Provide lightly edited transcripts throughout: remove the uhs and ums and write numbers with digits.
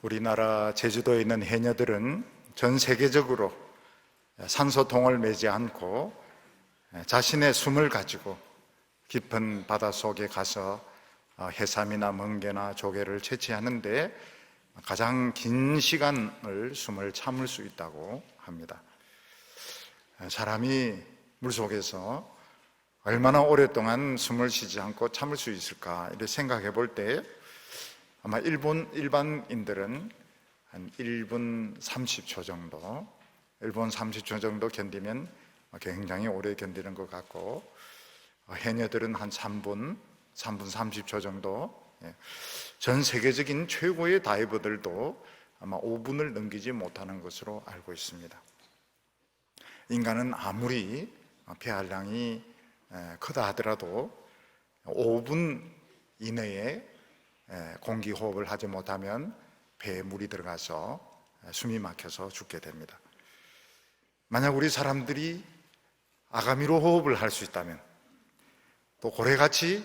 우리나라 제주도에 있는 해녀들은 전 세계적으로 산소통을 매지 않고 자신의 숨을 가지고 깊은 바닷속에 가서 해삼이나 멍게나 조개를 채취하는데 가장 긴 시간을 숨을 참을 수 있다고 합니다. 사람이 물속에서 얼마나 오랫동안 숨을 쉬지 않고 참을 수 있을까 이렇게 생각해 볼 때 아마 일반인들은 한 1분 30초 정도, 1분 30초 정도 견디면 굉장히 오래 견디는 것 같고, 해녀들은 한 3분 30초 정도, 전 세계적인 최고의 다이버들도 아마 5분을 넘기지 못하는 것으로 알고 있습니다. 인간은 아무리 폐활량이 크다 하더라도 5분 이내에 공기 호흡을 하지 못하면 배에 물이 들어가서 숨이 막혀서 죽게 됩니다. 만약 우리 사람들이 아가미로 호흡을 할 수 있다면, 또 고래같이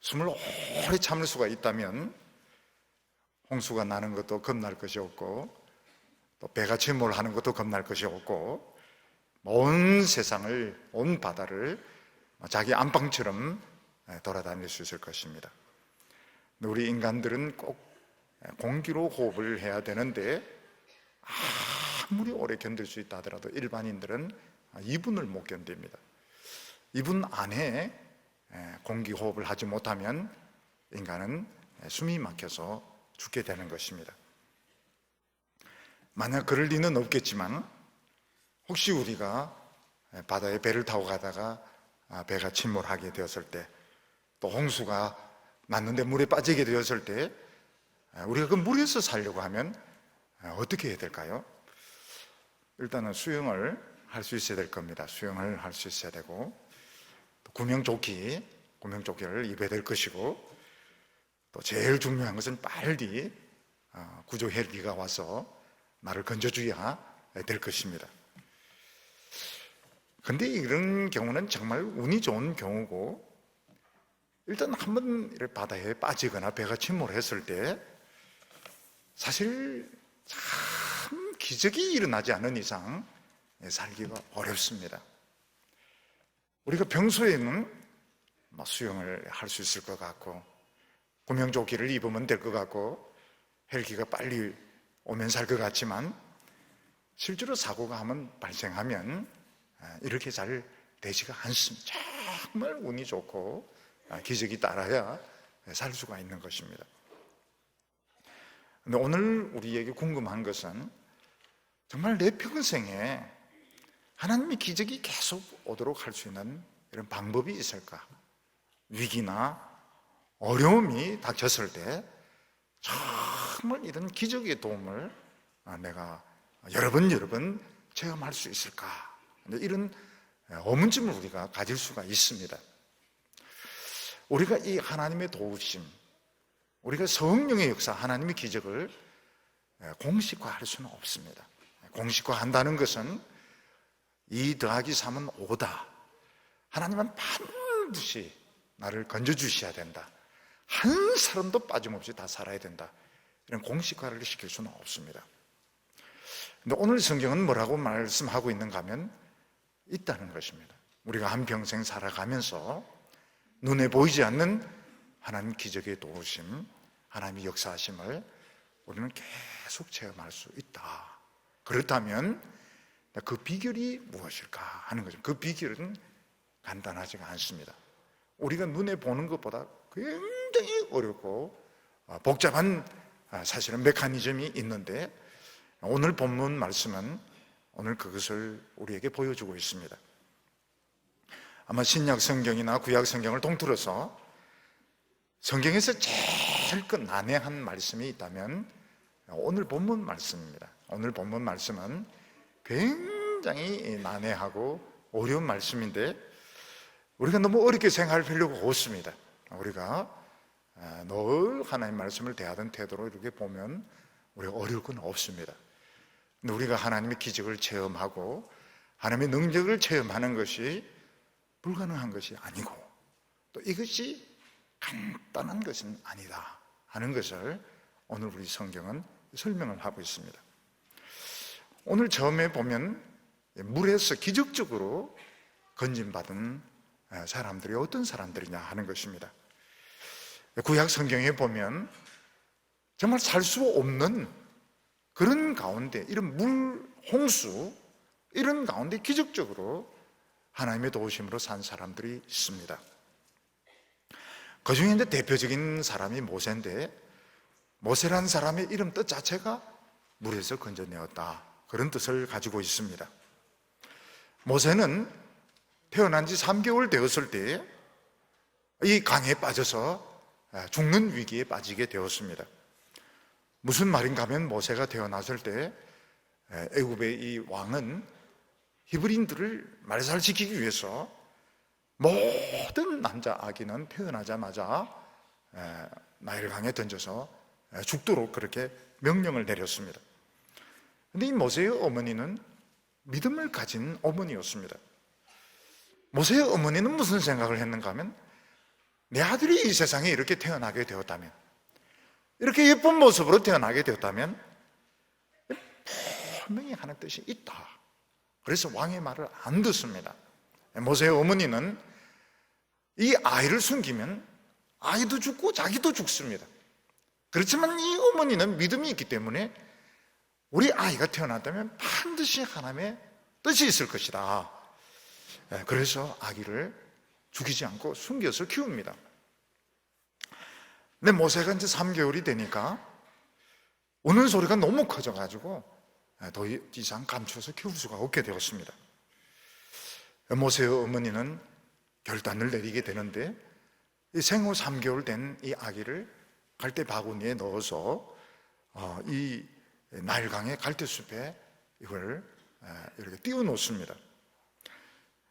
숨을 오래 참을 수가 있다면 홍수가 나는 것도 겁날 것이 없고, 또 배가 침몰하는 것도 겁날 것이 없고, 온 세상을, 온 바다를 자기 안방처럼 돌아다닐 수 있을 것입니다. 우리 인간들은 꼭 공기로 호흡을 해야 되는데 아무리 오래 견딜 수 있다 하더라도 일반인들은 2분을 못 견딥니다. 2분 안에 공기 호흡을 하지 못하면 인간은 숨이 막혀서 죽게 되는 것입니다. 만약 그럴 리는 없겠지만 혹시 우리가 바다에 배를 타고 가다가 배가 침몰하게 되었을 때, 또 홍수가 났는데 물에 빠지게 되었을 때 우리가 그 물에서 살려고 하면 어떻게 해야 될까요? 일단은 수영을 할 수 있어야 될 겁니다. 수영을 할 수 있어야 되고, 또 구명조끼를 입어야 될 것이고, 또 제일 중요한 것은 빨리 구조 헬기가 와서 나를 건져줘야 될 것입니다. 근데 이런 경우는 정말 운이 좋은 경우고, 일단 한번 바다에 빠지거나 배가 침몰했을 때 사실 참 기적이 일어나지 않은 이상 살기가 어렵습니다. 우리가 평소에는 수영을 할 수 있을 것 같고, 구명조끼를 입으면 될 것 같고, 헬기가 빨리 오면 살 것 같지만 실제로 사고가 한번 발생하면 이렇게 잘 되지가 않습니다. 정말 운이 좋고 기적이 따라야 살 수가 있는 것입니다. 근데 오늘 우리에게 궁금한 것은 정말 내 평생에 하나님의 기적이 계속 오도록 할 수 있는 이런 방법이 있을까? 위기나 어려움이 닥쳤을 때 정말 이런 기적의 도움을 내가 여러 번 체험할 수 있을까? 이런 의문점을 우리가 가질 수가 있습니다. 우리가 이 하나님의 도우심, 우리가 성령의 역사, 하나님의 기적을 공식화할 수는 없습니다. 공식화한다는 것은 2 더하기 3은 5다. 하나님은 반드시 나를 건져주셔야 된다. 한 사람도 빠짐없이 다 살아야 된다. 이런 공식화를 시킬 수는 없습니다. 근데 오늘 성경은 뭐라고 말씀하고 있는가 하면 있다는 것입니다. 우리가 한평생 살아가면서 눈에 보이지 않는 하나님 기적의 도우심, 하나님의 역사하심을 우리는 계속 체험할 수 있다. 그렇다면 그 비결이 무엇일까 하는 거죠. 그 비결은 간단하지가 않습니다. 우리가 눈에 보는 것보다 굉장히 어렵고 복잡한 사실은 메커니즘이 있는데, 오늘 본문 말씀은 오늘 그것을 우리에게 보여주고 있습니다. 아마 신약 성경이나 구약 성경을 통틀어서 성경에서 제일 난해한 말씀이 있다면 오늘 본문 말씀입니다. 오늘 본문 말씀은 굉장히 난해하고 어려운 말씀인데 우리가 너무 어렵게 생각할 필요가 없습니다. 우리가 늘 하나님 말씀을 대하던 태도로 이렇게 보면 우리가 어려울 건 없습니다. 근데 우리가 하나님의 기적을 체험하고 하나님의 능력을 체험하는 것이 불가능한 것이 아니고, 또 이것이 간단한 것은 아니다 하는 것을 오늘 우리 성경은 설명을 하고 있습니다. 오늘 처음에 보면 물에서 기적적으로 건진받은 사람들이 어떤 사람들이냐 하는 것입니다. 구약 성경에 보면 정말 살 수 없는 그런 가운데, 이런 물 홍수, 이런 가운데 기적적으로 하나님의 도우심으로 산 사람들이 있습니다. 그 중에 이제 대표적인 사람이 모세인데, 모세라는 사람의 이름 뜻 자체가 물에서 건져내었다, 그런 뜻을 가지고 있습니다. 모세는 태어난 지 3개월 되었을 때 이 강에 빠져서 죽는 위기에 빠지게 되었습니다. 무슨 말인가 하면, 모세가 태어났을 때 애굽의 이 왕은 히브리인들을 말살시키기 위해서 모든 남자 아기는 태어나자마자 나일강에 던져서 죽도록 그렇게 명령을 내렸습니다. 그런데 이 모세의 어머니는 믿음을 가진 어머니였습니다. 모세의 어머니는 무슨 생각을 했는가 하면, 내 아들이 이 세상에 이렇게 태어나게 되었다면, 이렇게 예쁜 모습으로 태어나게 되었다면 분명히 하는 뜻이 있다. 그래서 왕의 말을 안 듣습니다. 모세의 어머니는 이 아이를 숨기면 아이도 죽고 자기도 죽습니다. 그렇지만 이 어머니는 믿음이 있기 때문에 우리 아이가 태어났다면 반드시 하나님의 뜻이 있을 것이다. 그래서 아기를 죽이지 않고 숨겨서 키웁니다. 근데 모세가 이제 3개월이 되니까 우는 소리가 너무 커져가지고 더 이상 감추어서 키울 수가 없게 되었습니다. 모세의 어머니는 결단을 내리게 되는데, 이 생후 3개월 된 이 아기를 갈대 바구니에 넣어서 이 나일강의 갈대숲에 이걸 이렇게 띄워 놓습니다.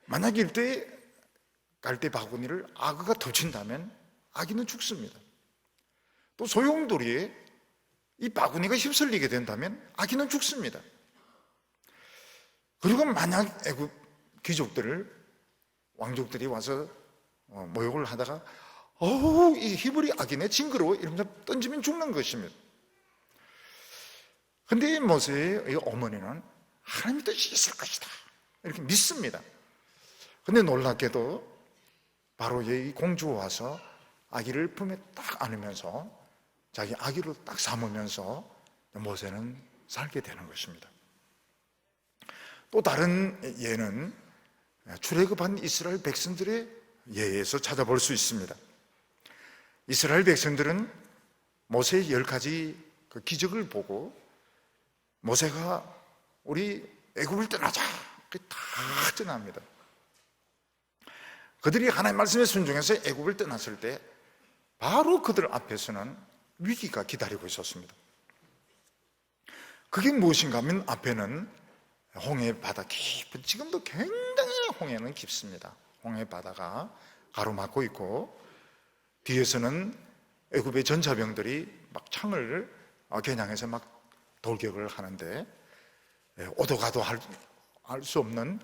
만약 이때 갈대 바구니를 악어가 덮친다면 아기는 죽습니다. 또 소용돌이에 이 바구니가 휩쓸리게 된다면 아기는 죽습니다. 그리고 만약 애굽 귀족들을, 왕족들이 와서 모욕을 하다가 이 히브리 아기네, 징그러워, 이러면서 던지면 죽는 것입니다. 근데 이 모세의 어머니는 하나님의 뜻이 있을 것이다, 이렇게 믿습니다. 근데 놀랍게도 바로 이 공주가 와서 아기를 품에 딱 안으면서 자기 아기로 딱 삼으면서 모세는 살게 되는 것입니다. 또 다른 예는 출애굽한 이스라엘 백성들의 예에서 찾아볼 수 있습니다. 이스라엘 백성들은 모세의 10가지 그 기적을 보고 모세가 우리 애굽을 떠나자, 다 떠납니다. 그들이 하나님의 말씀에 순종해서 애굽을 떠났을 때 바로 그들 앞에서는 위기가 기다리고 있었습니다. 그게 무엇인가 하면, 앞에는 홍해 바다 깊은, 지금도 굉장히 홍해는 깊습니다. 홍해 바다가 가로막고 있고, 뒤에서는 애굽의 전차병들이 막 창을 겨냥해서 막 돌격을 하는데 오도 가도 할 수 없는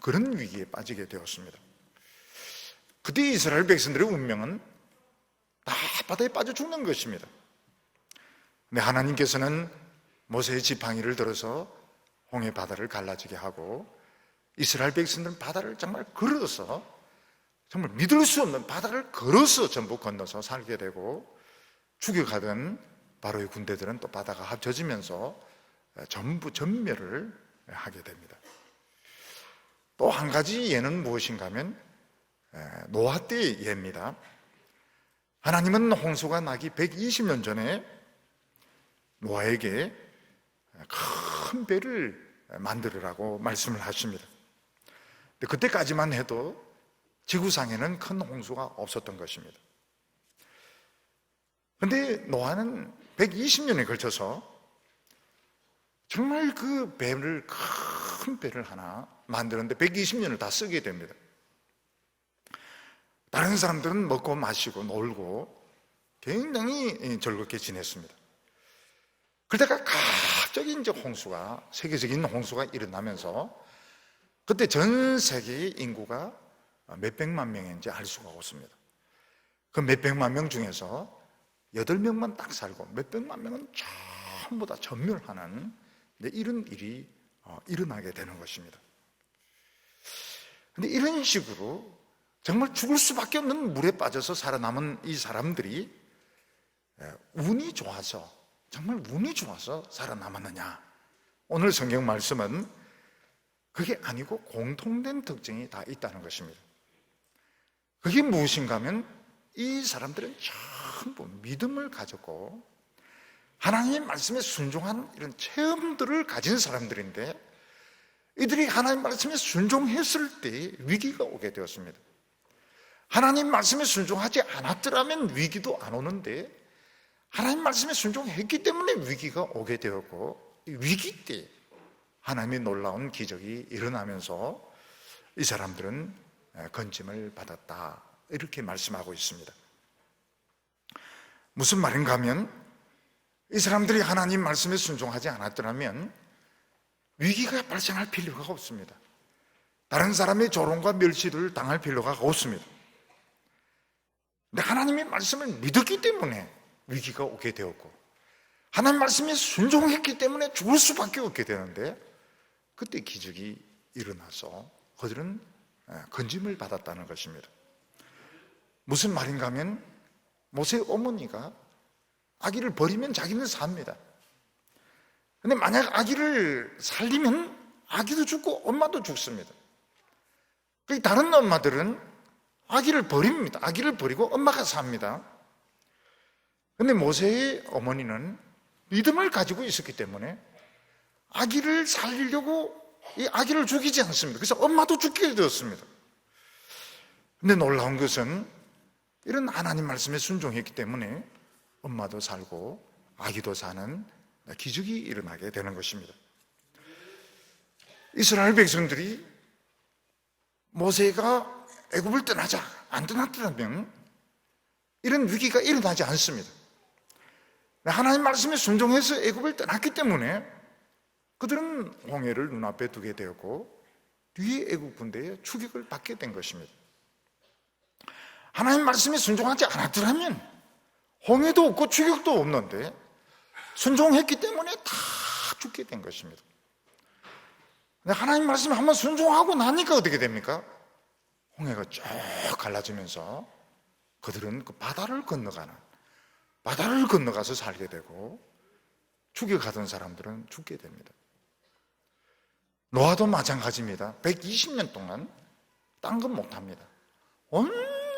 그런 위기에 빠지게 되었습니다. 그때 이스라엘 백성들의 운명은 다 바다에 빠져 죽는 것입니다. 근데 하나님께서는 모세의 지팡이를 들어서 홍해 바다를 갈라지게 하고, 이스라엘 백성들은 바다를 정말 걸어서, 정말 믿을 수 없는 바다를 걸어서 전부 건너서 살게 되고, 죽여가던 바로의 군대들은 또 바다가 합쳐지면서 전부 전멸을 하게 됩니다. 또 한 가지 예는 무엇인가 하면 노아 때의 예입니다. 하나님은 홍수가 나기 120년 전에 노아에게 큰 배를 만들으라고 말씀을 하십니다. 근데 그때까지만 해도 지구상에는 큰 홍수가 없었던 것입니다. 그런데 노아는 120년에 걸쳐서 정말 그 배를, 큰 배를 하나 만드는데 120년을 다 쓰게 됩니다. 다른 사람들은 먹고 마시고 놀고 굉장히 즐겁게 지냈습니다. 그러다가 갑자기 이제 홍수가, 세계적인 홍수가 일어나면서, 그때 전 세계의 인구가 몇백만 명인지 알 수가 없습니다. 그 몇백만 명 중에서 8명만 딱 살고, 몇백만 명은 전부 다 전멸하는 이런 일이 일어나게 되는 것입니다. 근데 이런 식으로 정말 죽을 수밖에 없는 물에 빠져서 살아남은 이 사람들이 운이 좋아서, 정말 운이 좋아서 살아남았느냐? 오늘 성경 말씀은 그게 아니고 공통된 특징이 다 있다는 것입니다. 그게 무엇인가 하면 이 사람들은 전부 믿음을 가졌고 하나님의 말씀에 순종한 이런 체험들을 가진 사람들인데, 이들이 하나님 말씀에 순종했을 때 위기가 오게 되었습니다. 하나님 말씀에 순종하지 않았더라면 위기도 안 오는데, 하나님 말씀에 순종했기 때문에 위기가 오게 되었고, 이 위기 때 하나님의 놀라운 기적이 일어나면서 이 사람들은 건짐을 받았다, 이렇게 말씀하고 있습니다. 무슨 말인가 하면, 이 사람들이 하나님 말씀에 순종하지 않았더라면 위기가 발생할 필요가 없습니다. 다른 사람의 조롱과 멸시를 당할 필요가 없습니다. 근데 하나님의 말씀을 믿었기 때문에 위기가 오게 되었고, 하나님 말씀에 순종했기 때문에 죽을 수밖에 없게 되는데, 그때 기적이 일어나서 그들은 건짐을 받았다는 것입니다. 무슨 말인가 하면, 모세의 어머니가 아기를 버리면 자기는 삽니다. 근데 만약 아기를 살리면 아기도 죽고 엄마도 죽습니다. 다른 엄마들은 아기를 버립니다. 아기를 버리고 엄마가 삽니다. 근데 모세의 어머니는 믿음을 가지고 있었기 때문에 아기를 살리려고 이 아기를 죽이지 않습니다. 그래서 엄마도 죽게 되었습니다. 근데 놀라운 것은 이런 하나님 말씀에 순종했기 때문에 엄마도 살고 아기도 사는 기적이 일어나게 되는 것입니다. 이스라엘 백성들이 모세가 애굽을 떠나자 안 떠났더라면 이런 위기가 일어나지 않습니다. 하나님 말씀에 순종해서 애굽을 떠났기 때문에 그들은 홍해를 눈앞에 두게 되었고 뒤에 애굽 군대의 추격을 받게 된 것입니다. 하나님 말씀에 순종하지 않았더라면 홍해도 없고 추격도 없는데 순종했기 때문에 다 죽게 된 것입니다. 하나님 말씀에 한번 순종하고 나니까 어떻게 됩니까? 홍해가 쭉 갈라지면서 그들은 그 바다를 건너가서 살게 되고, 죽여가던 사람들은 죽게 됩니다. 노아도 마찬가지입니다. 120년 동안 딴 건 못합니다. 온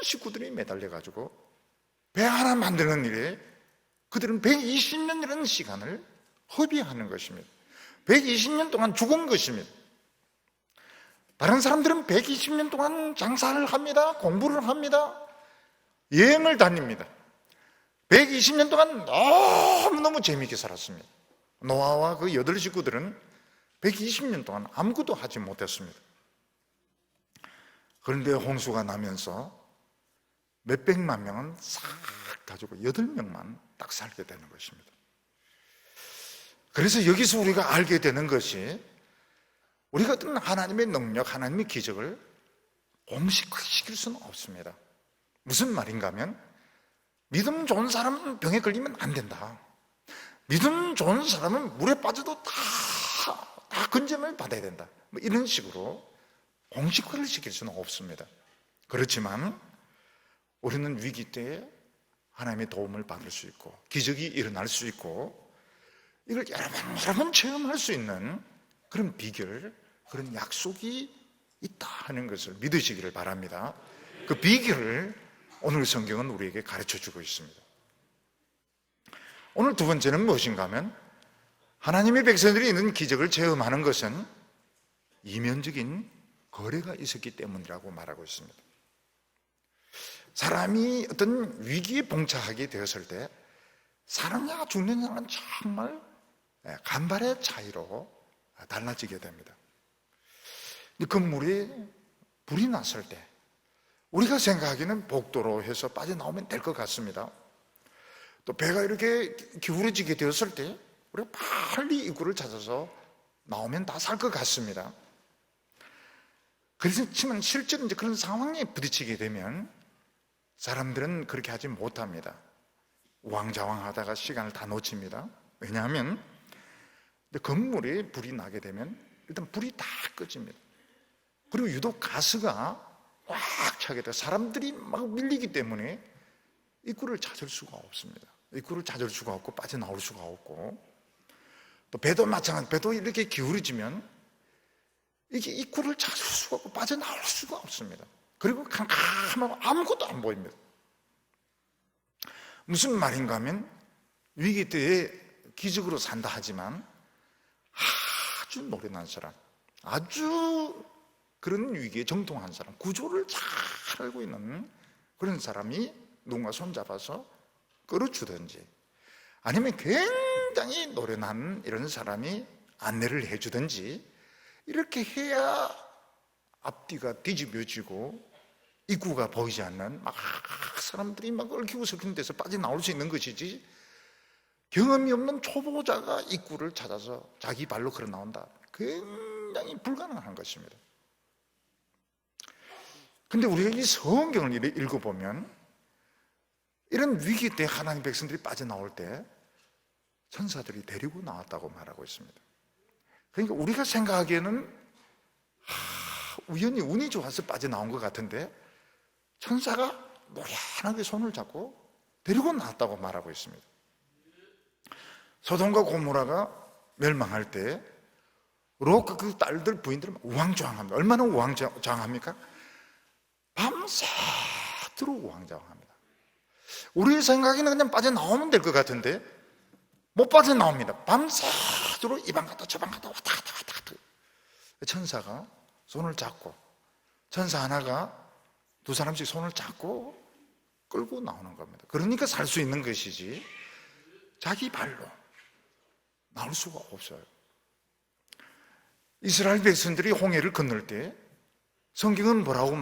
식구들이 매달려가지고 배 하나 만드는 일에 그들은 120년이라는 시간을 허비하는 것입니다. 120년 동안 죽은 것입니다. 다른 사람들은 120년 동안 장사를 합니다. 공부를 합니다. 여행을 다닙니다. 120년 동안 너무너무 재미있게 살았습니다. 노아와 그 8식구들은 120년 동안 아무것도 하지 못했습니다. 그런데 홍수가 나면서 몇백만 명은 싹 가지고 8명만 딱 살게 되는 것입니다. 그래서 여기서 우리가 알게 되는 것이, 우리가 어떤 하나님의 능력, 하나님의 기적을 공식화시킬 수는 없습니다. 무슨 말인가 하면, 믿음 좋은 사람은 병에 걸리면 안 된다. 믿음 좋은 사람은 물에 빠져도 다 건짐을 받아야 된다. 이런 식으로 공식화를 시킬 수는 없습니다. 그렇지만 우리는 위기 때에 하나님의 도움을 받을 수 있고 기적이 일어날 수 있고 이걸 여러 번 체험할 수 있는 그런 비결, 그런 약속이 있다 하는 것을 믿으시기를 바랍니다. 그 비결을 오늘 성경은 우리에게 가르쳐주고 있습니다. 오늘 두 번째는 무엇인가 하면, 하나님의 백성들이 있는 기적을 체험하는 것은 이면적인 거래가 있었기 때문이라고 말하고 있습니다. 사람이 어떤 위기에 봉착하게 되었을 때 사느냐 죽느냐는 정말 간발의 차이로 달라지게 됩니다. 그 물에 불이 났을 때 우리가 생각하기는 복도로 해서 빠져나오면 될 것 같습니다. 또 배가 이렇게 기울어지게 되었을 때 우리가 빨리 입구를 찾아서 나오면 다 살 것 같습니다. 그렇지만 실제로 이제 그런 상황에 부딪히게 되면 사람들은 그렇게 하지 못합니다. 우왕좌왕 하다가 시간을 다 놓칩니다. 왜냐하면 건물에 불이 나게 되면 일단 불이 다 꺼집니다. 그리고 유독 가스가 꽉 차게 돼서 사람들이 막 밀리기 때문에 입구를 찾을 수가 없습니다. 입구를 찾을 수가 없고 빠져나올 수가 없고, 또 배도 마찬가지, 배도 이렇게 기울어지면 이게 입구를 찾을 수가 없고 빠져나올 수가 없습니다. 그리고 캄캄하고 아무것도 안 보입니다. 무슨 말인가 하면 위기 때에 기적으로 산다 하지만 아주 노련한 사람, 아주 그런 위기에 정통한 사람, 구조를 잘 알고 있는 그런 사람이 누군가 손잡아서 끌어주든지, 아니면 굉장히 노련한 이런 사람이 안내를 해주든지, 이렇게 해야 앞뒤가 뒤집어지고 입구가 보이지 않는 막 사람들이 막 얽히고 설키는 데서 빠져나올 수 있는 것이지, 경험이 없는 초보자가 입구를 찾아서 자기 발로 걸어 나온다, 굉장히 불가능한 것입니다. 근데 우리가 이 성경을 읽어보면 이런 위기 때 하나님 백성들이 빠져나올 때 천사들이 데리고 나왔다고 말하고 있습니다. 그러니까 우리가 생각하기에는 우연히 운이 좋아서 빠져나온 것 같은데 천사가 노련하게 손을 잡고 데리고 나왔다고 말하고 있습니다. 소돔과 고모라가 멸망할 때 롯과 그 딸들 부인들은 우왕좌왕합니다. 얼마나 우왕좌왕합니까? 밤새도록 우왕좌왕합니다. 우리 생각에는 그냥 빠져나오면 될 것 같은데 못 빠져나옵니다. 밤새도록 이 방 갔다 저 방 갔다 왔다 갔다 왔다 갔다. 천사가 손을 잡고, 천사 하나가 두 사람씩 손을 잡고 끌고 나오는 겁니다. 그러니까 살 수 있는 것이지 자기 발로 나올 수가 없어요. 이스라엘 백성들이 홍해를 건널 때 성경은 뭐라고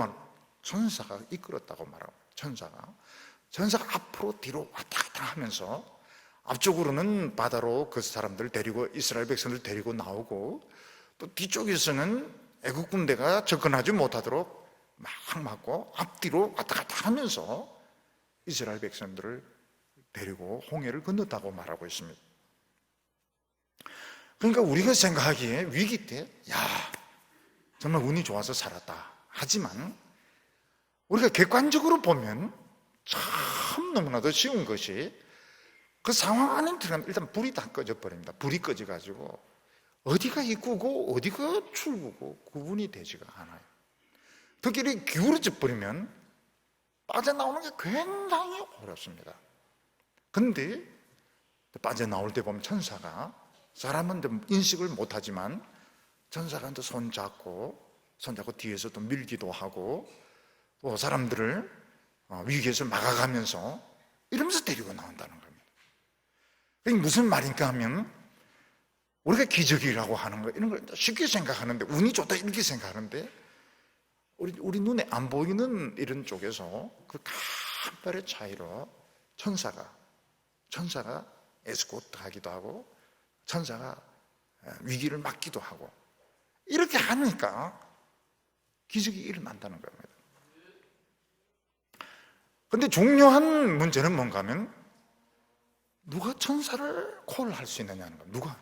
천사가 이끌었다고 말하고, 천사가 앞으로 뒤로 왔다 갔다 하면서 앞쪽으로는 바다로 그 사람들을 데리고, 이스라엘 백성들을 데리고 나오고, 또 뒤쪽에서는 애국 군대가 접근하지 못하도록 막 막고 앞뒤로 왔다 갔다 하면서 이스라엘 백성들을 데리고 홍해를 건넜다고 말하고 있습니다. 그러니까 우리가 생각하기에 위기 때 정말 운이 좋아서 살았다 하지만, 우리가 객관적으로 보면 참 너무나도 쉬운 것이, 그 상황 안에 들어가면 일단 불이 다 꺼져 버립니다. 불이 꺼져가지고 어디가 입구고 어디가 출구고 구분이 되지가 않아요. 특히 이렇게 기울어져 버리면 빠져나오는 게 굉장히 어렵습니다. 근데 빠져나올 때 보면 천사가, 사람은 인식을 못하지만 천사가 손잡고 뒤에서 또 밀기도 하고, 또 사람들을 위기에서 막아가면서 이러면서 데리고 나온다는 겁니다. 이게 무슨 말인가 하면, 우리가 기적이라고 하는 거, 이런 걸 쉽게 생각하는데, 운이 좋다 이렇게 생각하는데, 우리 눈에 안 보이는 이런 쪽에서 그 간발의 차이로 천사가 에스코트 하기도 하고, 천사가 위기를 막기도 하고, 이렇게 하니까 기적이 일어난다는 겁니다. 근데 중요한 문제는 뭔가 하면, 누가 천사를 콜할 수 있느냐는 겁니다.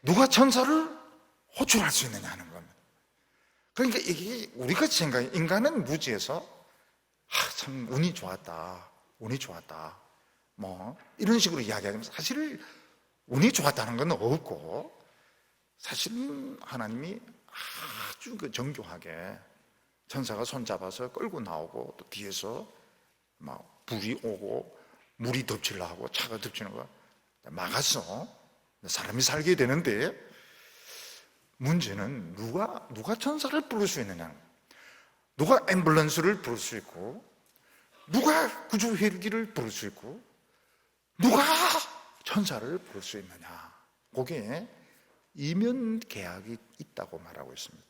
누가 천사를 호출할 수 있느냐는 겁니다. 그러니까 이게 우리가 생각해, 인간은 무지에서 참 운이 좋았다 뭐 이런 식으로 이야기하면서, 사실 운이 좋았다는 건 없고, 사실은 하나님이 아주 정교하게 천사가 손잡아서 끌고 나오고, 또 뒤에서 막 불이 오고 물이 덮치려 하고 차가 덮치는 거 막아서 사람이 살게 되는데, 문제는 누가 천사를 부를 수 있느냐, 누가 앰뷸런스를 부를 수 있고, 누가 구조 헬기를 부를 수 있고, 누가 천사를 부를 수 있느냐, 거기에 이면 계약이 있다고 말하고 있습니다.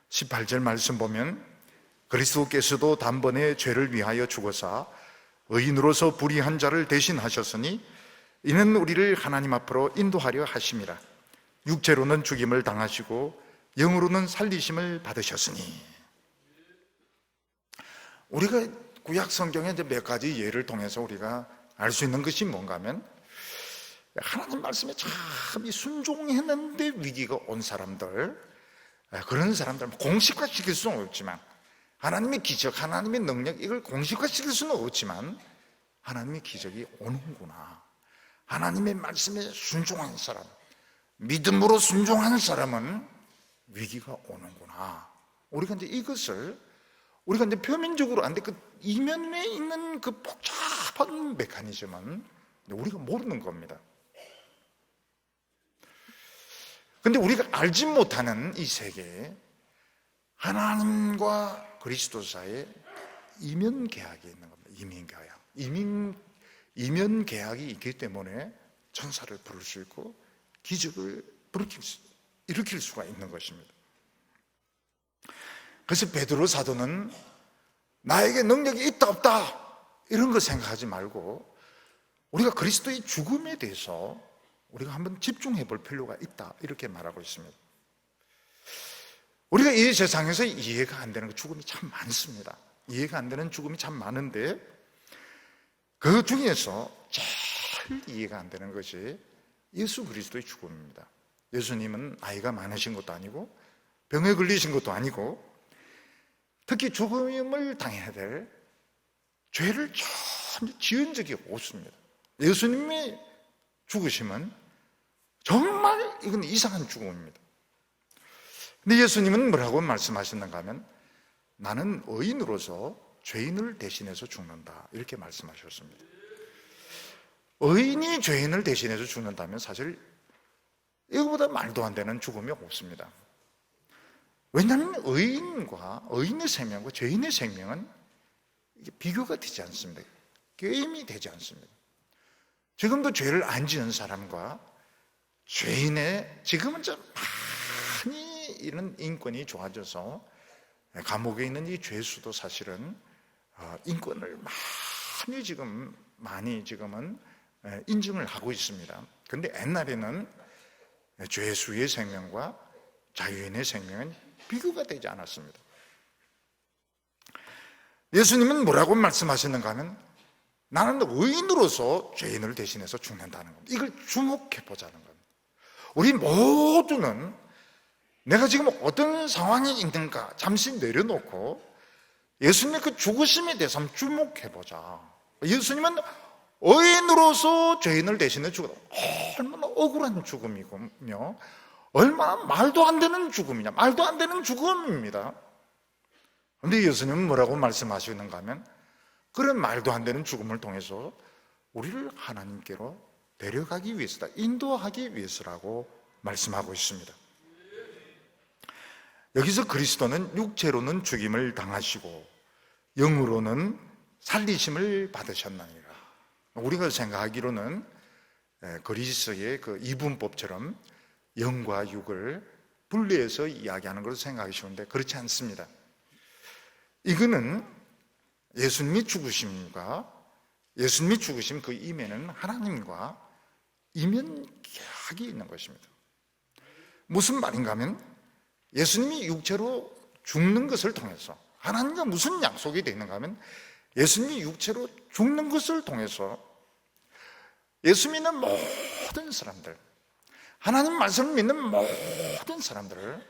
18절 말씀 보면, 그리스도께서도 단번에 죄를 위하여 죽으사 의인으로서 불의한 자를 대신하셨으니 이는 우리를 하나님 앞으로 인도하려 하심이라. 육체로는 죽임을 당하시고 영으로는 살리심을 받으셨으니. 우리가 구약 성경의 몇 가지 예를 통해서 우리가 알 수 있는 것이 뭔가 하면, 하나님 말씀에 참 순종했는데 위기가 온 사람들, 그런 사람들 공식화시킬 수는 없지만, 하나님의 기적, 하나님의 능력, 이걸 공식화시킬 수는 없지만 하나님의 기적이 오는구나. 하나님의 말씀에 순종한 사람, 믿음으로 순종하는 사람은 위기가 오는구나. 우리가 이제 이것을 우리가 이제 표면적으로 안 돼, 그 이면에 있는 그 복잡한 메커니즘은 우리가 모르는 겁니다. 근데 우리가 알지 못하는 이 세계에 하나님과 그리스도 사이에 이면 계약이 있는 겁니다. 이면 계약. 이면 계약이 있기 때문에 천사를 부를 수 있고 기적을 일으킬 수가 있는 것입니다. 그래서 베드로 사도는 나에게 능력이 있다 없다 이런 거 생각하지 말고 우리가 그리스도의 죽음에 대해서 우리가 한번 집중해 볼 필요가 있다 이렇게 말하고 있습니다. 우리가 이 세상에서 이해가 안 되는 죽음이 참 많습니다. 이해가 안 되는 죽음이 참 많은데 그 중에서 제일 이해가 안 되는 것이 예수 그리스도의 죽음입니다. 예수님은 나이가 많으신 것도 아니고 병에 걸리신 것도 아니고 특히 죽음을 당해야 될 죄를 전혀 지은 적이 없습니다. 예수님의 죽으심은 정말 이건 이상한 죽음입니다. 근데 예수님은 뭐라고 말씀하셨는가 하면 나는 의인으로서 죄인을 대신해서 죽는다 이렇게 말씀하셨습니다. 의인이 죄인을 대신해서 죽는다면 사실 이거보다 말도 안 되는 죽음이 없습니다. 왜냐하면 의인의 생명과 죄인의 생명은 이게 비교가 되지 않습니다. 게임이 되지 않습니다. 지금도 죄를 안 지은 사람과 죄인의 지금은 좀 많이 이런 인권이 좋아져서 감옥에 있는 이 죄수도 사실은 인권을 많이 지금은 인증을 하고 있습니다. 그런데 옛날에는 죄수의 생명과 자유인의 생명은 비교가 되지 않았습니다. 예수님은 뭐라고 말씀하시는가 하면 나는 의인으로서 죄인을 대신해서 죽는다는 겁니다. 이걸 주목해 보자는 겁니다. 우리 모두는 내가 지금 어떤 상황에 있는가 잠시 내려놓고 예수님의 그 죽으심에 대해서 한번 주목해 보자. 예수님은 의인으로서 죄인을 대신해 죽었다. 얼마나 억울한 죽음이며 얼마나 말도 안 되는 죽음이냐. 말도 안 되는 죽음입니다. 그런데 예수님은 뭐라고 말씀하시는가 하면 그런 말도 안 되는 죽음을 통해서 우리를 하나님께로 데려가기 위해서다, 인도하기 위해서라고 말씀하고 있습니다. 여기서 그리스도는 육체로는 죽임을 당하시고 영으로는 살리심을 받으셨나니라. 우리가 생각하기로는 그리스의 그 이분법처럼 영과 육을 분리해서 이야기하는 것을 생각하기 쉬운데 그렇지 않습니다. 이거는 예수님이 죽으심 그 이면은 하나님과 이면 계약이 있는 것입니다. 무슨 말인가 하면 예수님이 육체로 죽는 것을 통해서 하나님과 무슨 약속이 되는가 하면 예수님이 육체로 죽는 것을 통해서 예수 믿는 모든 사람들, 하나님 말씀을 믿는 모든 사람들을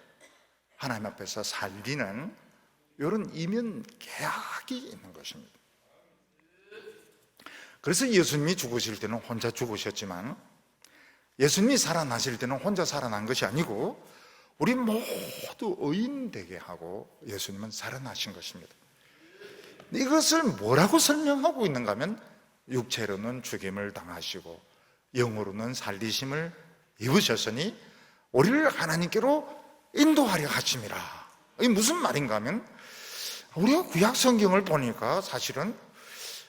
하나님 앞에서 살리는 이런 이면 계약이 있는 것입니다. 그래서 예수님이 죽으실 때는 혼자 죽으셨지만 예수님이 살아나실 때는 혼자 살아난 것이 아니고 우리 모두 의인 되게 하고 예수님은 살아나신 것입니다. 이것을 뭐라고 설명하고 있는가 하면 육체로는 죽임을 당하시고 영으로는 살리심을 입으셨으니 우리를 하나님께로 인도하려 하심이라. 이게 무슨 말인가 하면 우리가 구약 성경을 보니까 사실은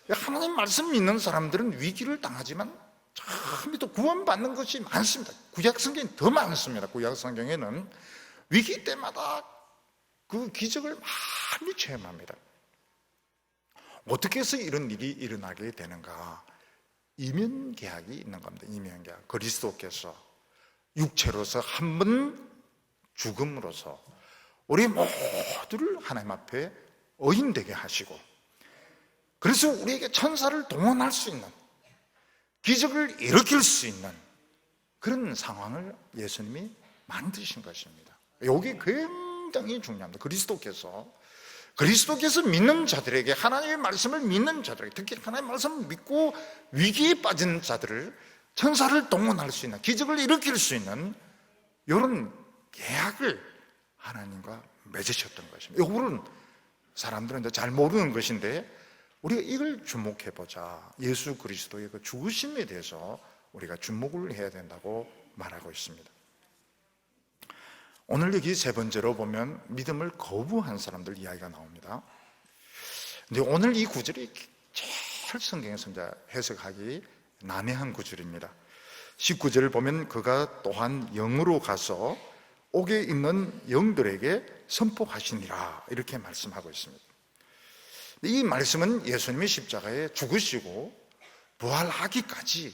하나님 말씀 믿는 사람들은 위기를 당하지만 참 또 구원받는 것이 많습니다. 구약 성경이 더 많습니다. 구약 성경에는 위기 때마다 그 기적을 많이 체험합니다. 어떻게 해서 이런 일이 일어나게 되는가? 이면 계약이 있는 겁니다. 이면 계약. 그리스도께서 육체로서 한 번 죽음으로써 우리 모두를 하나님 앞에 의인되게 하시고 그래서 우리에게 천사를 동원할 수 있는 기적을 일으킬 수 있는 그런 상황을 예수님이 만드신 것입니다. 이게 굉장히 중요합니다. 그리스도께서 믿는 자들에게, 하나님의 말씀을 믿는 자들에게, 특히 하나님의 말씀을 믿고 위기에 빠진 자들을, 천사를 동원할 수 있는, 기적을 일으킬 수 있는 이런 계약을 하나님과 맺으셨던 것입니다. 이거는 사람들은 잘 모르는 것인데 우리가 이걸 주목해보자. 예수 그리스도의 그 죽으심에 대해서 우리가 주목을 해야 된다고 말하고 있습니다. 오늘 여기 세 번째로 보면 믿음을 거부한 사람들 이야기가 나옵니다. 근데 오늘 이 구절이 제일 성경에서 이제 해석하기 난해한 구절입니다. 19절을 보면 그가 또한 영으로 가서 옥에 있는 영들에게 선포하시니라 이렇게 말씀하고 있습니다. 이 말씀은 예수님이 십자가에 죽으시고 부활하기까지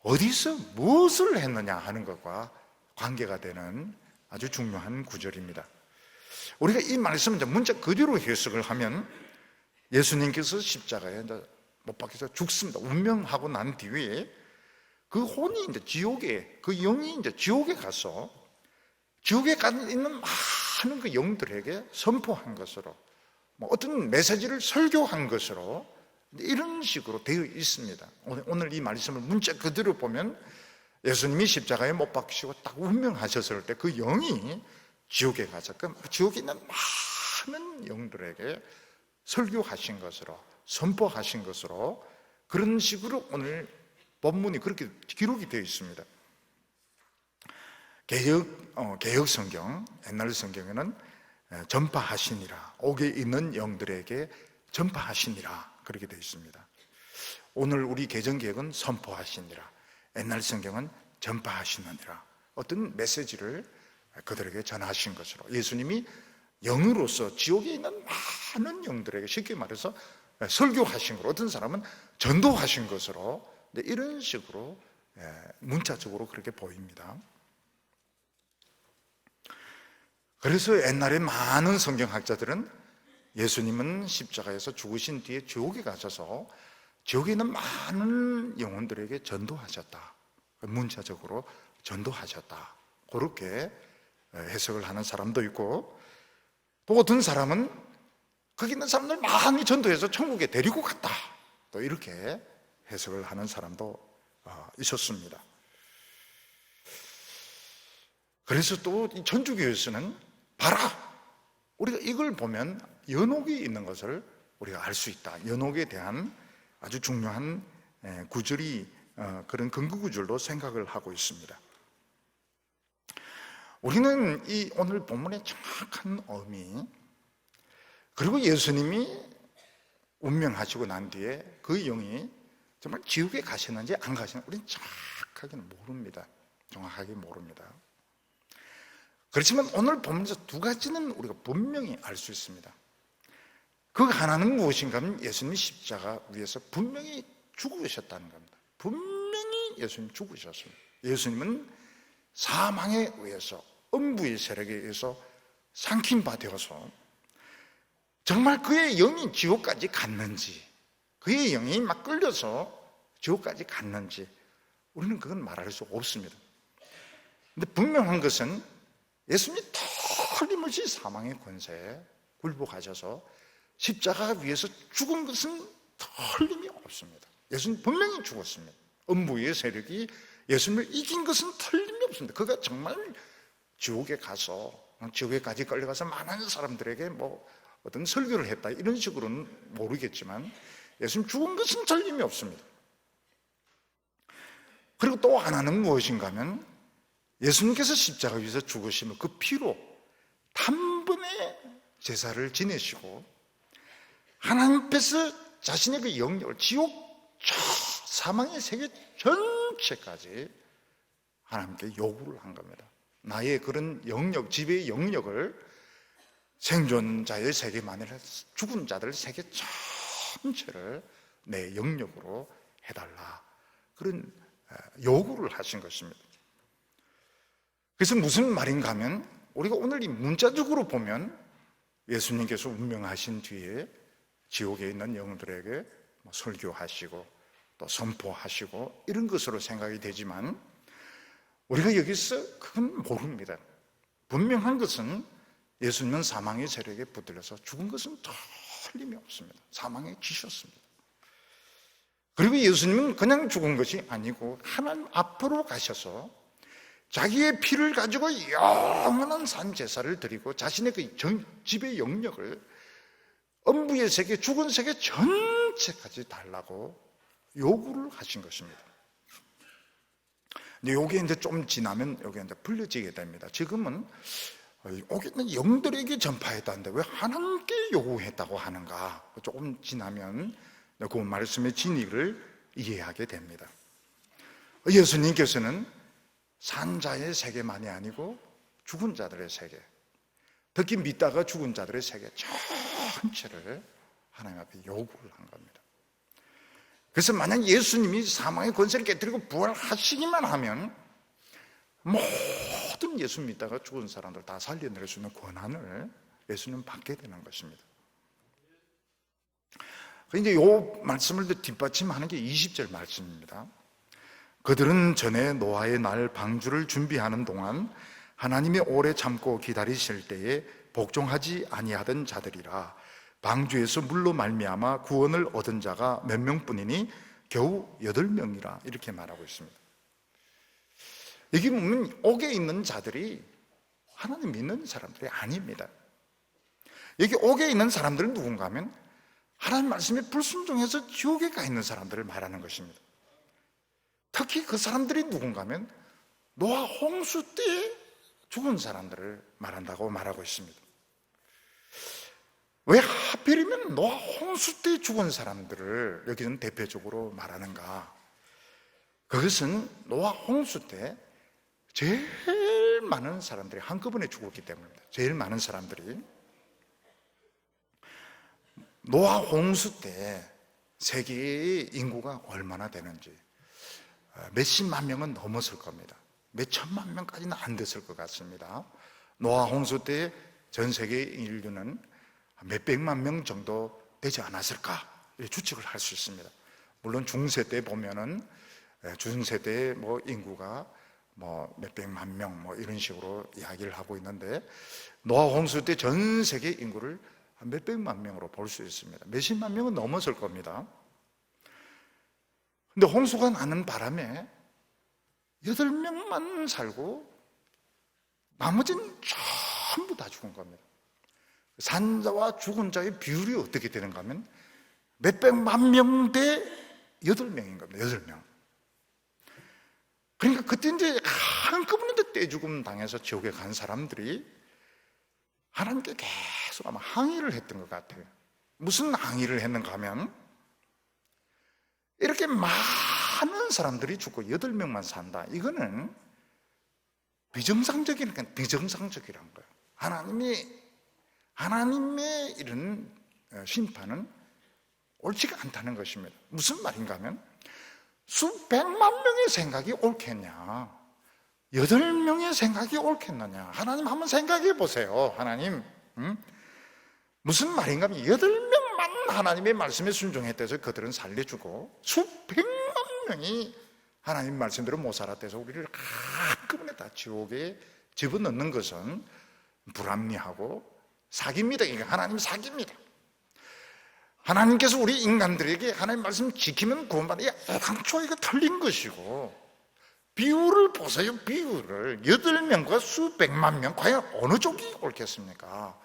어디서 무엇을 했느냐 하는 것과 관계가 되는 아주 중요한 구절입니다. 우리가 이 말씀을 이제 문자 그대로 해석을 하면 예수님께서 십자가에 이제 못 박혀서 죽습니다. 운명하고 난 뒤에 그 혼이 이제 지옥에, 그 영이 이제 지옥에 가서 지옥에 있는 많은 그 영들에게 선포한 것으로, 어떤 메시지를 설교한 것으로 이런 식으로 되어 있습니다. 오늘 이 말씀을 문자 그대로 보면 예수님이 십자가에 못 박히시고 딱 운명하셨을 때 그 영이 지옥에 가서 그 지옥에 있는 많은 영들에게 설교하신 것으로, 선포하신 것으로, 그런 식으로 오늘 본문이 그렇게 기록이 되어 있습니다. 개역 성경, 옛날 성경에는 전파하시니라, 옥에 있는 영들에게 전파하시니라 그렇게 되어 있습니다. 오늘 우리 개정개역은 선포하시니라, 옛날 성경은 전파하시느니라, 어떤 메시지를 그들에게 전하신 것으로, 예수님이 영으로서 지옥에 있는 많은 영들에게 쉽게 말해서 설교하신 것으로, 어떤 사람은 전도하신 것으로, 이런 식으로 문자적으로 그렇게 보입니다. 그래서 옛날에 많은 성경학자들은 예수님은 십자가에서 죽으신 뒤에 지옥에 가셔서 지옥에 있는 많은 영혼들에게 전도하셨다, 문자적으로 전도하셨다, 그렇게 해석을 하는 사람도 있고, 또 어떤 사람은 거기 있는 사람들 많이 전도해서 천국에 데리고 갔다, 또 이렇게 해석을 하는 사람도 있었습니다. 그래서 또 이 천주교에서는 봐라, 우리가 이걸 보면 연옥이 있는 것을 우리가 알 수 있다, 연옥에 대한 아주 중요한 구절이, 그런 근거 구절로 생각을 하고 있습니다. 우리는 이 오늘 본문의 정확한 의미, 그리고 예수님이 운명하시고 난 뒤에 그 영이 정말 지옥에 가시는지 안 가시는지 우리는 정확하게 모릅니다. 그렇지만 오늘 보면서 두 가지는 우리가 분명히 알 수 있습니다. 그 하나는 무엇인가 하면 예수님이 십자가 위에서 분명히 죽으셨다는 겁니다. 분명히 예수님 죽으셨습니다. 예수님은 사망에 의해서, 음부의 세력에 의해서 삼킨 바 되어서 정말 그의 영이 지옥까지 갔는지, 그의 영이 막 끌려서 지옥까지 갔는지 우리는 그건 말할 수 없습니다. 근데 분명한 것은 예수님이 틀림없이 사망의 권세에 굴복하셔서 십자가 위에서 죽은 것은 틀림이 없습니다. 예수님 분명히 죽었습니다. 음부의 세력이 예수님을 이긴 것은 틀림이 없습니다. 그가 정말 지옥에 가서, 지옥에까지 끌려가서 많은 사람들에게 어떤 설교를 했다, 이런 식으로는 모르겠지만 예수님 죽은 것은 틀림이 없습니다. 그리고 또 하나는 무엇인가 하면 예수님께서 십자가 위에서 죽으시면 그 피로 단번에 제사를 지내시고 하나님 앞에서 자신의 그 영역을, 지옥 사망의 세계 전체까지 하나님께 요구를 한 겁니다. 나의 그런 영역, 지배의 영역을 생존자의 세계만 아니라 죽은 자들 세계 전체를 내 영역으로 해달라, 그런 요구를 하신 것입니다. 그래서 무슨 말인가 하면 우리가 오늘 이 문자적으로 보면 예수님께서 운명하신 뒤에 지옥에 있는 영들에게 설교하시고 또 선포하시고 이런 것으로 생각이 되지만, 우리가 여기서 그건 모릅니다. 분명한 것은 예수님은 사망의 세력에 붙들려서 죽은 것은 틀림이 없습니다. 사망에 지셨습니다. 그리고 예수님은 그냥 죽은 것이 아니고 하나님 앞으로 가셔서 자기의 피를 가지고 영원한 산 제사를 드리고 자신의 그 지배 영역을 음부의 세계, 죽은 세계 전체까지 달라고 요구를 하신 것입니다. 근데 요게 이제 좀 지나면 요게 이제 풀려지게 됩니다. 지금은 오기는 영들에게 전파했다는데 왜 하나님께 요구했다고 하는가? 조금 지나면 그 말씀의 진리를 이해하게 됩니다. 예수님께서는 산자의 세계만이 아니고 죽은 자들의 세계, 특히 믿다가 죽은 자들의 세계 전체를 하나님 앞에 요구를 한 겁니다. 그래서 만약 예수님이 사망의 권세를 깨뜨리고 부활하시기만 하면 모든 예수 믿다가 죽은 사람들 다 살려낼 수 있는 권한을 예수님은 받게 되는 것입니다. 이제 이 말씀을 뒷받침하는 게 20절 말씀입니다. 그들은 전에 노아의 날 방주를 준비하는 동안 하나님이 오래 참고 기다리실 때에 복종하지 아니하던 자들이라. 방주에서 물로 말미암아 구원을 얻은 자가 몇 명뿐이니 겨우 8명이라 이렇게 말하고 있습니다. 여기 보면 옥에 있는 자들이 하나님 믿는 사람들이 아닙니다. 여기 옥에 있는 사람들은 누군가 하면 하나님 말씀에 불순종해서 지옥에 가 있는 사람들을 말하는 것입니다. 특히 그 사람들이 누군가 하면 노아 홍수 때 죽은 사람들을 말한다고 말하고 있습니다. 왜 하필이면 노아 홍수 때 죽은 사람들을 여기는 대표적으로 말하는가? 그것은 노아 홍수 때 제일 많은 사람들이 한꺼번에 죽었기 때문입니다. 제일 많은 사람들이 노아 홍수 때 세계의 인구가 얼마나 되는지 몇십만 명은 넘었을 겁니다. 몇 천만 명까지는 안 됐을 것 같습니다. 노아 홍수 때 전 세계 인류는 몇백만 명 정도 되지 않았을까 추측을 할 수 있습니다. 물론 중세 때 보면은 중세 때 뭐 인구가 뭐 몇백만 명 뭐 이런 식으로 이야기를 하고 있는데 노아 홍수 때 전 세계 인구를 한 몇백만 명으로 볼 수 있습니다. 몇십만 명은 넘었을 겁니다. 근데 홍수가 나는 바람에 8명만 살고 나머지는 전부 다 죽은 겁니다. 산자와 죽은 자의 비율이 어떻게 되는가 하면 몇백만 명 대 8명인 겁니다. 8명. 그러니까 그때 이제 한꺼번에 떼죽음 당해서 지옥에 간 사람들이 하나님께 계속 아마 항의를 했던 것 같아요. 무슨 항의를 했는가 하면 이렇게 많은 사람들이 죽고 8명만 산다. 이거는 비정상적이니까 비정상적이란 거예요. 하나님의 이런 심판은 옳지가 않다는 것입니다. 무슨 말인가 하면 수백만 명의 생각이 옳겠냐 8명의 생각이 옳겠느냐. 하나님 한번 생각해 보세요. 하나님 무슨 말인가 하면 8명만 하나님의 말씀에 순종했다 해서 그들은 살려주고 수백만 명이 하나님 말씀대로 못 살았다 해서 우리를 한꺼번에 다 지옥에 집어넣는 것은 불합리하고 사기입니다. 이게 하나님 사기입니다. 하나님께서 우리 인간들에게 하나님 말씀 지키면 구원받아. 애당초 이거 틀린 것이고 비율을 보세요. 비율을 8명과 수백만 명 과연 어느 쪽이 옳겠습니까?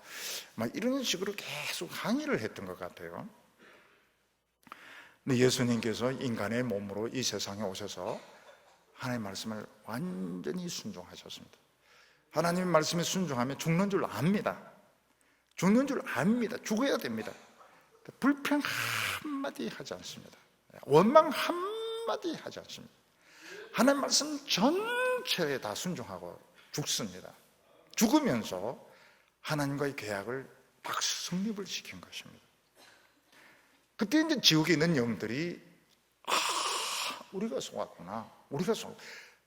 막 이런 식으로 계속 항의를 했던 것 같아요. 근데 예수님께서 인간의 몸으로 이 세상에 오셔서 하나님의 말씀을 완전히 순종하셨습니다. 하나님의 말씀에 순종하면 죽는 줄 압니다. 죽는 줄 압니다. 죽어야 됩니다. 불평 한마디 하지 않습니다. 원망 한마디 하지 않습니다. 하나님 말씀 전체에 다 순종하고 죽습니다. 죽으면서 하나님과의 계약을 딱 성립을 시킨 것입니다. 그때 이제 지옥에 있는 영들이 우리가 속았구나. 우리가 속.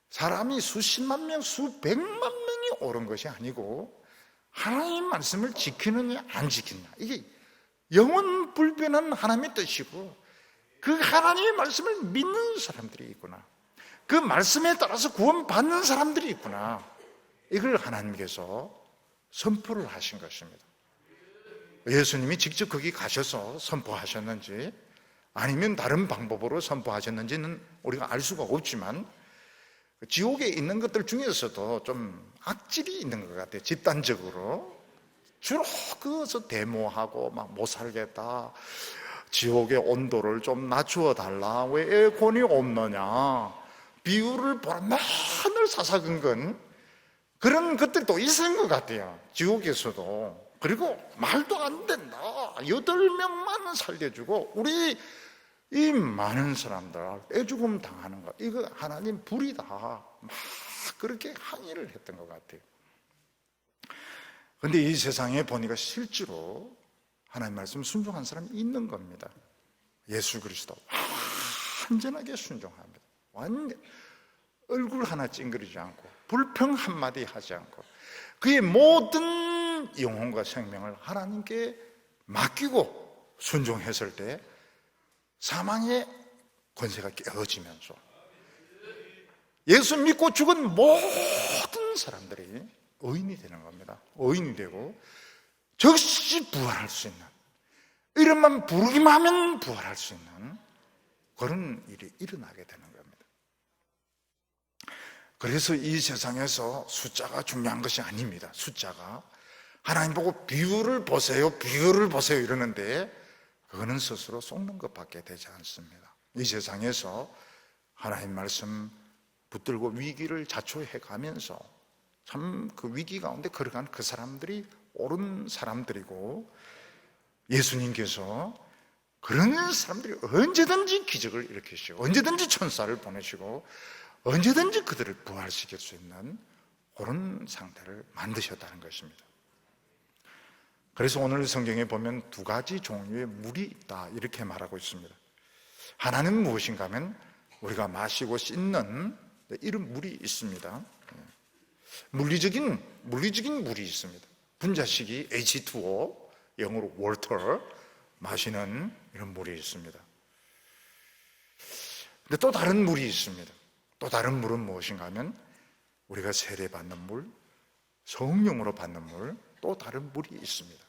사람이 수십만 명, 수백만 명이 옳은 것이 아니고 하나님 말씀을 지키느냐 안 지키느냐. 이게 영원 불변한 하나님의 뜻이고 그 하나님의 말씀을 믿는 사람들이 있구나. 그 말씀에 따라서 구원받는 사람들이 있구나. 이걸 하나님께서 선포를 하신 것입니다. 예수님이 직접 거기 가셔서 선포하셨는지 아니면 다른 방법으로 선포하셨는지는 우리가 알 수가 없지만, 지옥에 있는 것들 중에서도 좀 악질이 있는 것 같아요. 집단적으로 주로 그것을 데모하고 막 못 살겠다, 지옥의 온도를 좀 낮추어 달라, 왜 에어컨이 없느냐, 비유를 보라, 맨날 사사건건 그런 것들도 있는 것 같아요, 지옥에서도. 그리고 말도 안 된다, 8명만 살려주고 우리 이 많은 사람들 떼죽음 당하는 것, 이거 하나님 불이다, 막 그렇게 항의를 했던 것 같아요. 그런데 이 세상에 보니까 실제로 하나님 말씀 순종한 사람이 있는 겁니다. 예수 그리스도 완전하게 순종합니다. 완전 얼굴 하나 찡그리지 않고 불평 한마디 하지 않고 그의 모든 영혼과 생명을 하나님께 맡기고 순종했을 때 사망의 권세가 깨어지면서 예수 믿고 죽은 모든 사람들이 의인이 되는 겁니다. 의인이 되고 즉시 부활할 수 있는, 이름만 부르기만 하면 부활할 수 있는 그런 일이 일어나게 되는 겁니다. 그래서 이 세상에서 숫자가 중요한 것이 아닙니다. 숫자가 하나님 보고 비율을 보세요, 비율을 보세요 이러는데 그거는 스스로 속는 것밖에 되지 않습니다. 이 세상에서 하나님 말씀 붙들고 위기를 자초해 가면서 참 그 위기 가운데 걸어간 그 사람들이 옳은 사람들이고, 예수님께서 그런 사람들이 언제든지 기적을 일으키시고 언제든지 천사를 보내시고 언제든지 그들을 부활시킬 수 있는 그런 상태를 만드셨다는 것입니다. 그래서 오늘 성경에 보면 2가지 종류의 물이 있다 이렇게 말하고 있습니다. 하나는 무엇인가 하면 우리가 마시고 씻는 이런 물이 있습니다. 물리적인 물이 있습니다. 분자식이 H2O, 영어로 water, 마시는 이런 물이 있습니다. 근데 또 다른 물이 있습니다. 또 다른 물은 무엇인가 하면 우리가 세례받는 물, 성령으로 받는 물, 또 다른 물이 있습니다.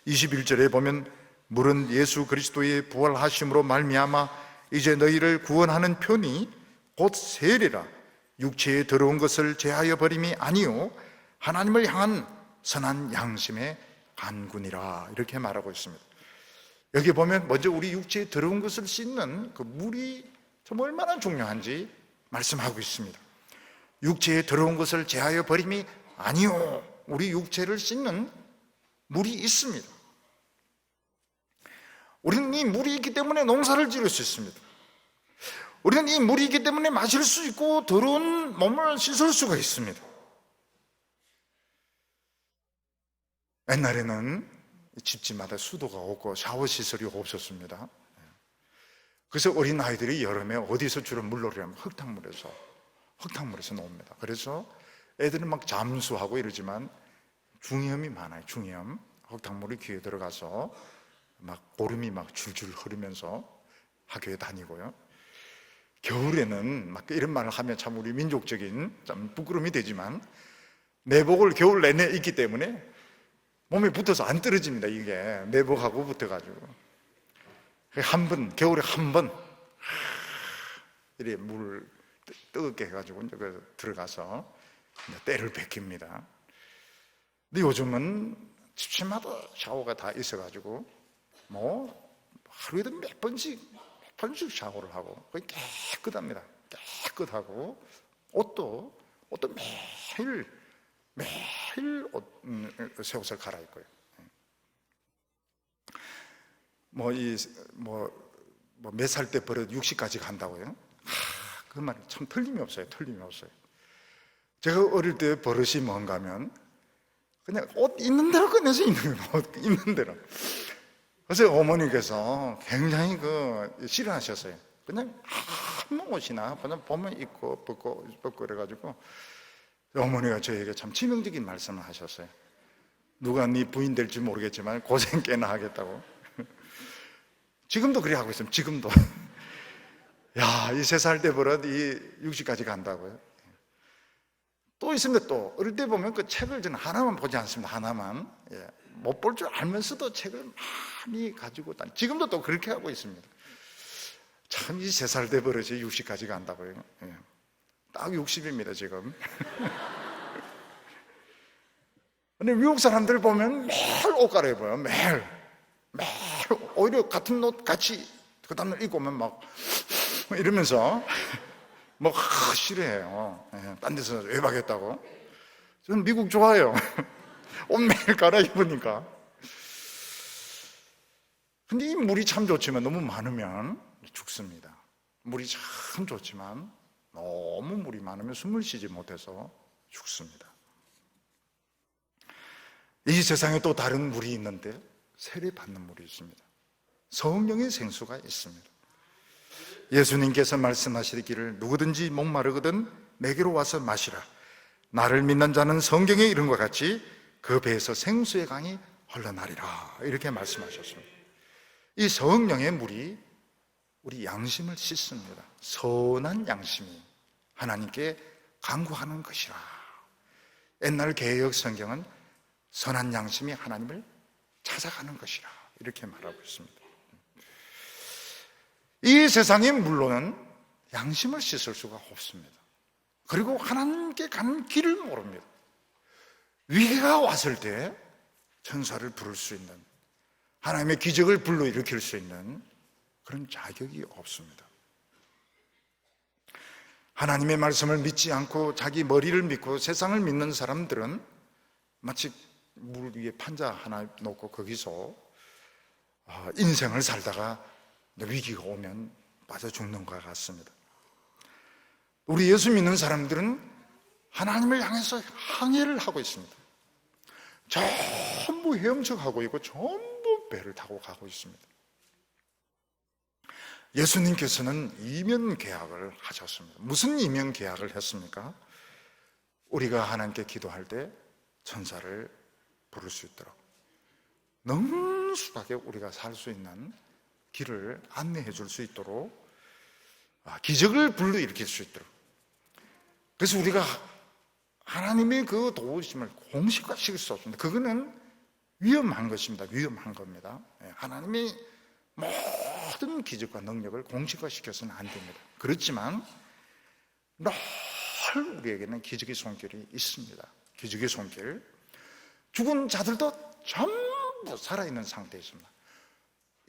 21절에 보면 물은 예수 그리스도의 부활하심으로 말미암아 이제 너희를 구원하는 편이 곧 세례라. 육체에 들어온 것을 제하여 버림이 아니요 하나님을 향한 선한 양심의 간군이라 이렇게 말하고 있습니다. 여기 보면 먼저 우리 육체에 들어온 것을 씻는 그 물이 좀 얼마나 중요한지 말씀하고 있습니다. 육체에 들어온 것을 제하여 버림이 아니요, 우리 육체를 씻는 물이 있습니다. 우리는 이 물이 있기 때문에 농사를 지을 수 있습니다. 우리는 이 물이 있기 때문에 마실 수 있고 더러운 몸을 씻을 수가 있습니다. 옛날에는 집집마다 수도가 없고 샤워 시설이 없었습니다. 그래서 어린 아이들이 여름에 어디서 주로 물놀이를 하면 흙탕물에서 놉니다. 그래서 애들은 막 잠수하고 이러지만 중이염이 많아요. 중이염. 흙탕물이 귀에 들어가서 막 고름이 막 줄줄 흐르면서 학교에 다니고요. 겨울에는 막 이런 말을 하면 참 우리 민족적인 좀 부끄러움이 되지만 내복을 겨울 내내 입기 때문에 몸에 붙어서 안 떨어집니다. 이게 내복하고 붙어가지고 한 번, 겨울에 한 번 이렇게 물 뜨겁게 해가지고 이제 들어가서 때를 베깁니다. 근데 요즘은 집집마다 샤워가 다 있어가지고 뭐 하루에도 몇 번씩 샤워를 하고 거의 깨끗합니다. 깨끗하고 옷도 매일 새 옷을 갈아입고요. 몇 살 때 버릇 60까지 간다고요? 그 말 참 틀림이 없어요. 제가 어릴 때 버릇이 뭔가 하면 그냥 옷 있는 대로 꺼내서 입는 거예요. 옷 입는 대로. 그래서 어머니께서 굉장히 싫어하셨어요. 그냥 아무 옷이나 그냥 보면 입고 벗고 그래가지고 어머니가 저에게 참 치명적인 말씀을 하셨어요. 누가 네 부인 될지 모르겠지만 고생 꽤나 하겠다고. 지금도 그래 하고 있습니다. 지금도. 야, 이 3살 때 버릇 이 60까지 간다고요? 또 있습니다. 또 어릴 때 보면 그 책을 저는 하나만 보지 않습니다. 하나만. 못 볼 줄 알면서도 책을 많이 가지고 지금도 또 그렇게 하고 있습니다. 참 이 3살 때 버릇이 60까지 간다고요. 딱 60입니다 지금. 근데 미국 사람들 보면 매일 옷 갈아입어요. 매일 오히려 같은 옷 같이 그 다음날 입고 오면 막 이러면서 뭐 싫어해요. 딴 데서 외박했다고. 저는 미국 좋아요. 옷 매일 갈아입으니까. 근데 이 물이 참 좋지만 너무 많으면 죽습니다. 물이 참 좋지만 너무 물이 많으면 숨을 쉬지 못해서 죽습니다. 이 세상에 또 다른 물이 있는데 세례받는 물이 있습니다. 성령의 생수가 있습니다. 예수님께서 말씀하시기를 누구든지 목마르거든 내게로 와서 마시라. 나를 믿는 자는 성경에 이른 것 같이 그 배에서 생수의 강이 흘러나리라. 이렇게 말씀하셨습니다. 이 성령의 물이 우리 양심을 씻습니다. 선한 양심이 하나님께 간구하는 것이라. 옛날 개역 성경은 선한 양심이 하나님을 찾아가는 것이라 이렇게 말하고 있습니다. 이 세상의 물로는 양심을 씻을 수가 없습니다. 그리고 하나님께 가는 길을 모릅니다. 위기가 왔을 때 천사를 부를 수 있는, 하나님의 기적을 불러일으킬 수 있는 그런 자격이 없습니다. 하나님의 말씀을 믿지 않고 자기 머리를 믿고 세상을 믿는 사람들은 마치 물 위에 판자 하나 놓고 거기서 인생을 살다가 위기가 오면 빠져 죽는 것 같습니다. 우리 예수 믿는 사람들은 하나님을 향해서 항해를 하고 있습니다. 전부 헤엄쳐가고 있고 전부 배를 타고 가고 있습니다. 예수님께서는 이면 계약을 하셨습니다. 무슨 이면 계약을 했습니까? 우리가 하나님께 기도할 때 천사를 부를 수 있도록, 능숙하게 우리가 살 수 있는 길을 안내해 줄 수 있도록, 기적을 불러일으킬 수 있도록. 그래서 우리가 하나님의 그 도우심을 공식화시킬 수 없습니다. 그거는 위험한 것입니다. 위험한 겁니다. 하나님이 모든 기적과 능력을 공식화시켜서는 안 됩니다. 그렇지만 늘 우리에게는 기적의 손길이 있습니다. 기적의 손길. 죽은 자들도 전부 살아있는 상태에 있습니다.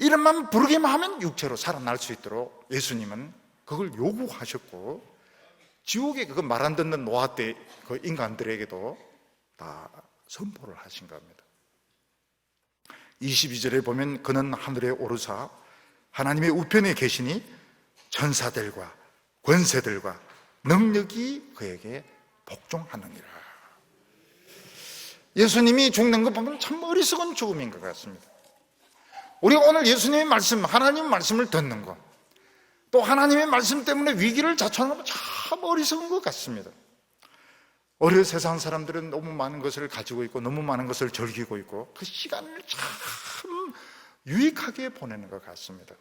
이름만 부르기만 하면 육체로 살아날 수 있도록 예수님은 그걸 요구하셨고, 지옥에 그거 말 안 듣는 노아 때 그 인간들에게도 다 선포를 하신 겁니다. 22절에 보면 그는 하늘에 오르사 하나님의 우편에 계시니 천사들과 권세들과 능력이 그에게 복종하느니라. 예수님이 죽는 거 보면 참 어리석은 죽음인 것 같습니다. 우리가 오늘 예수님의 말씀, 하나님 말씀을 듣는 것, 또 하나님의 말씀 때문에 위기를 자초하는 건 참 어리석은 것 같습니다. 어려 세상 사람들은 너무 많은 것을 가지고 있고 너무 많은 것을 즐기고 있고 그 시간을 참 유익하게 보내는 것 같습니다.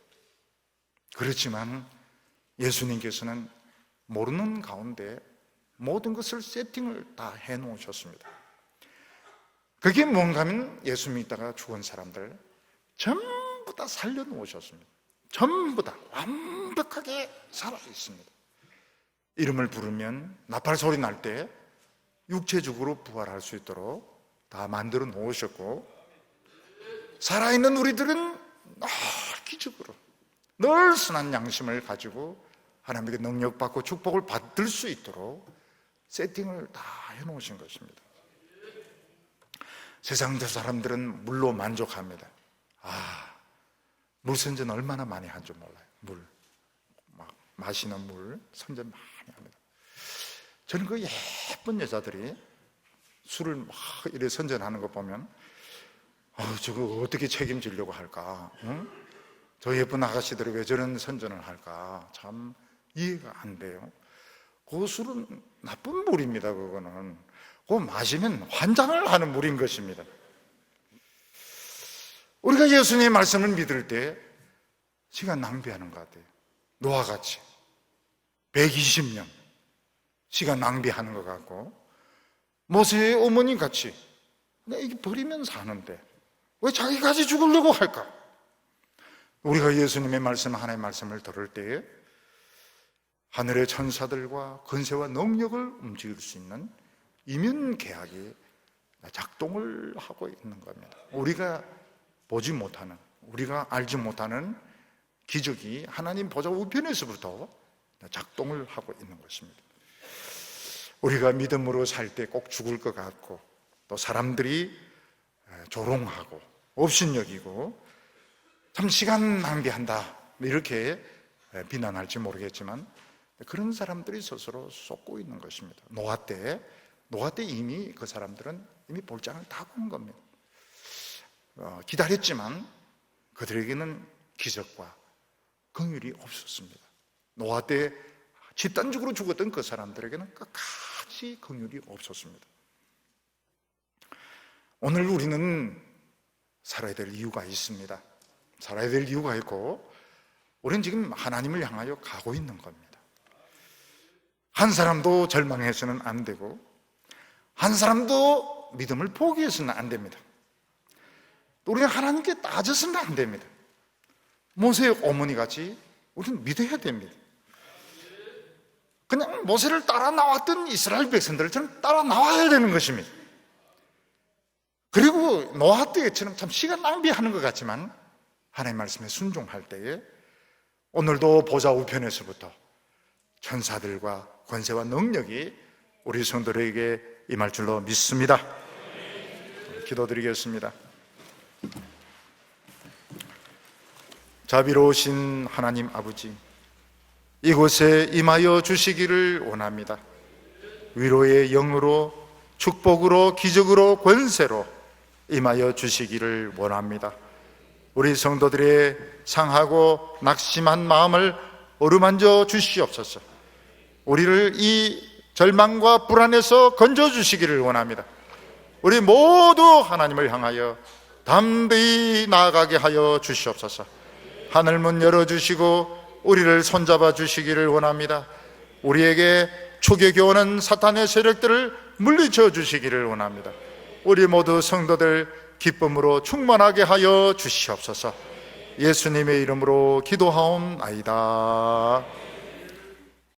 그렇지만 예수님께서는 모르는 가운데 모든 것을 세팅을 다 해놓으셨습니다. 그게 뭔가 하면 예수 믿다가 죽은 사람들 전부 다 살려놓으셨습니다. 전부 다 완벽하게 살아있습니다. 이름을 부르면 나팔 소리 날 때 육체적으로 부활할 수 있도록 다 만들어 놓으셨고, 살아있는 우리들은 늘 기적으로 늘 선한 양심을 가지고 하나님에게 능력받고 축복을 받을 수 있도록 세팅을 다 해놓으신 것입니다. 세상 사람들은 물로 만족합니다. 물 선전 얼마나 많이 한 줄 몰라요. 물, 막 마시는 물 선전 많이 합니다. 저는 그 예쁜 여자들이 술을 막 이래 선전하는 거 보면 저거 어떻게 책임지려고 할까? 응? 저 예쁜 아가씨들이 왜 저런 선전을 할까? 참 이해가 안 돼요. 그 술은 나쁜 물입니다. 그거는 그거 마시면 환장을 하는 물인 것입니다. 우리가 예수님의 말씀을 믿을 때 시간 낭비하는 것 같아요. 노아같이 120년 시간 낭비하는 것 같고, 모세의 어머니 같이 내가 이게 버리면 사는데 왜 자기까지 죽으려고 할까? 우리가 예수님의 말씀, 하나님의 말씀을 들을 때에 하늘의 천사들과 권세와 능력을 움직일 수 있는 이면계약이 작동을 하고 있는 겁니다. 우리가 보지 못하는, 우리가 알지 못하는 기적이 하나님 보좌 우편에서부터 작동을 하고 있는 것입니다. 우리가 믿음으로 살 때 꼭 죽을 것 같고, 또 사람들이 조롱하고 업신여기고 참 시간 낭비한다 이렇게 비난할지 모르겠지만, 그런 사람들이 스스로 쏟고 있는 것입니다. 노아 때 이미 그 사람들은 이미 볼장을 다 본 겁니다. 기다렸지만 그들에게는 기적과 긍휼이 없었습니다. 노아 때 집단적으로 죽었던 그 사람들에게는 끝까지 긍휼이 없었습니다. 오늘 우리는 살아야 될 이유가 있습니다. 살아야 될 이유가 있고, 우리는 지금 하나님을 향하여 가고 있는 겁니다. 한 사람도 절망해서는 안 되고, 한 사람도 믿음을 포기해서는 안 됩니다. 우리는 하나님께 따져서는 안 됩니다. 모세의 어머니같이 우리는 믿어야 됩니다. 그냥 모세를 따라 나왔던 이스라엘 백성들처럼 따라 나와야 되는 것입니다. 그리고 노아 때처럼 참 시간 낭비하는 것 같지만, 하나님의 말씀에 순종할 때에 오늘도 보좌 우편에서부터 천사들과 권세와 능력이 우리 성도들에게 임할 줄로 믿습니다. 기도드리겠습니다. 자비로우신 하나님 아버지, 이곳에 임하여 주시기를 원합니다. 위로의 영으로, 축복으로, 기적으로, 권세로 임하여 주시기를 원합니다. 우리 성도들의 상하고 낙심한 마음을 어루만져 주시옵소서. 우리를 이 절망과 불안에서 건져주시기를 원합니다. 우리 모두 하나님을 향하여 담대히 나아가게 하여 주시옵소서. 하늘문 열어주시고 우리를 손잡아 주시기를 원합니다. 우리에게 초계교오는 사탄의 세력들을 물리쳐 주시기를 원합니다. 우리 모두 성도들 기쁨으로 충만하게 하여 주시옵소서. 예수님의 이름으로 기도하옵나이다.